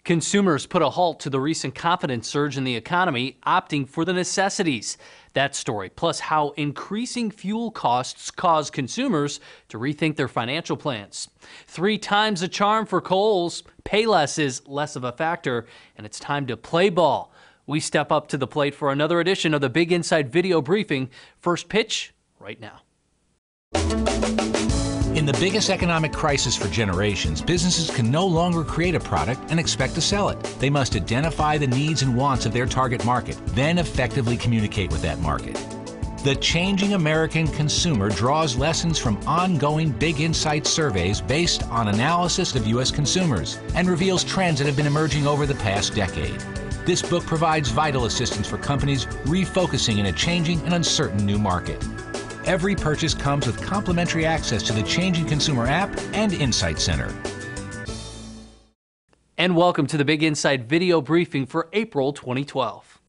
Consumers put a halt to the recent confidence surge in the economy, opting for the necessities. That story, plus how increasing fuel costs cause consumers to rethink their financial plans. 3 times the charm for Kohl's. Pay less is less of a factor, and it's time to play ball. We step up to the plate for another edition of the Big Insight video briefing. First pitch, right now. In the biggest economic crisis for generations, businesses can no longer create a product and expect to sell it. They must identify the needs and wants of their target market, then effectively communicate with that market. The changing American consumer draws lessons from ongoing Big Insight surveys based on analysis of U.S. consumers and reveals trends that have been emerging over the past decade. This book provides vital assistance for companies refocusing in a changing and uncertain new market. Every purchase comes with complimentary access to the Changing Consumer app and Insight Center. And welcome to the Big Insight video briefing for April 2012.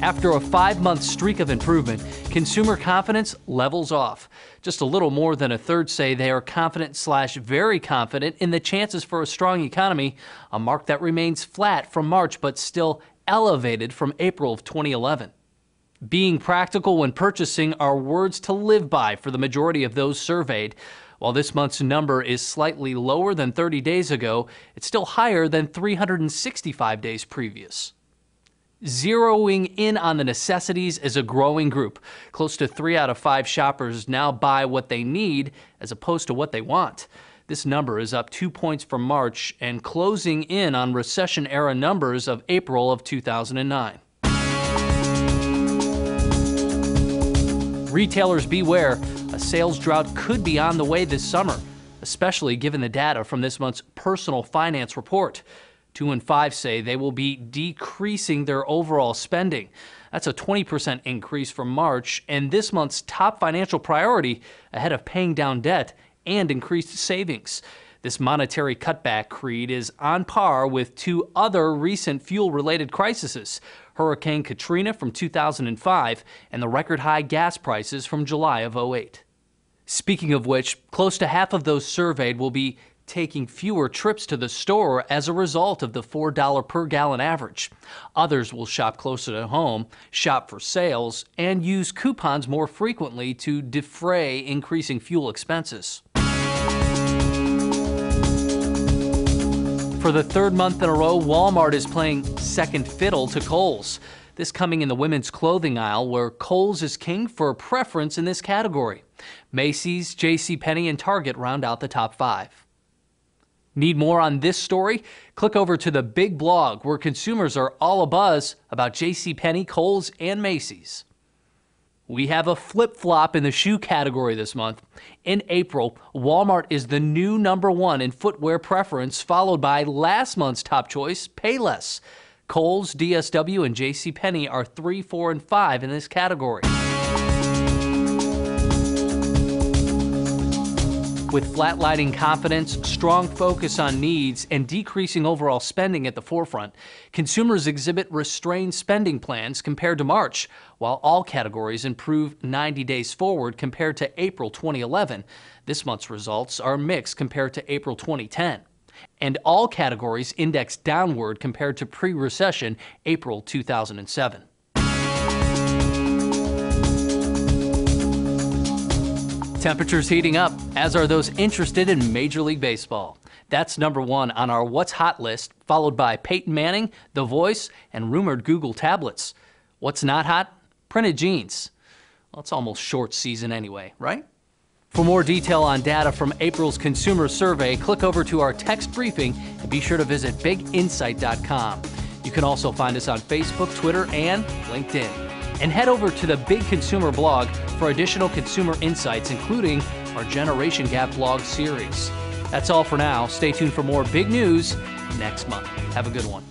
After a 5-month streak of improvement, consumer confidence levels off. Just a little more than a third say they are confident/very confident in the chances for a strong economy, a mark that remains flat from March but still elevated from April of 2011. Being practical when purchasing are words to live by for the majority of those surveyed. While this month's number is slightly lower than 30 days ago, it's still higher than 365 days previous. Zeroing in on the necessities is a growing group. Close to 3 out of 5 shoppers now buy what they need as opposed to what they want. This number is up 2 points from March and closing in on recession-era numbers of April of 2009. Retailers beware, a sales drought could be on the way this summer, especially given the data from this month's personal finance report. 2 in 5 say they will be decreasing their overall spending. That's a 20% increase from March, and this month's top financial priority ahead of paying down debt and increased savings. This monetary cutback creed is on par with 2 other recent fuel-related crises, Hurricane Katrina from 2005 and the record-high gas prices from July of 2008. Speaking of which, close to half of those surveyed will be taking fewer trips to the store as a result of the $4 per gallon average. Others will shop closer to home, shop for sales, and use coupons more frequently to defray increasing fuel expenses. For the 3rd month in a row, Walmart is playing second fiddle to Kohl's. This coming in the women's clothing aisle, where Kohl's is king for preference in this category. Macy's, JCPenney, and Target round out the top 5. Need more on this story? Click over to the Big blog, where consumers are all abuzz about JCPenney, Kohl's, and Macy's. We have a flip-flop in the shoe category this month. In April, Walmart is the new #1 in footwear preference, followed by last month's top choice, Payless. Kohl's, DSW, and JCPenney are 3, 4, and 5 in this category. With flatlining confidence, strong focus on needs, and decreasing overall spending at the forefront, consumers exhibit restrained spending plans compared to March, while all categories improve 90 days forward compared to April 2011. This month's results are mixed compared to April 2010. And all categories index downward compared to pre-recession April 2007. Temperatures heating up, as are those interested in Major League Baseball. That's #1 on our What's Hot list, followed by Peyton Manning, The Voice, and rumored Google tablets. What's not hot? Printed jeans. Well, it's almost short season anyway, right? For more detail on data from April's consumer survey, click over to our text briefing and be sure to visit BIGinsight.com. You can also find us on Facebook, Twitter, and LinkedIn. And head over to the Big Consumer blog for additional consumer insights, including our Generation Gap blog series. That's all for now. Stay tuned for more big news next month. Have a good one.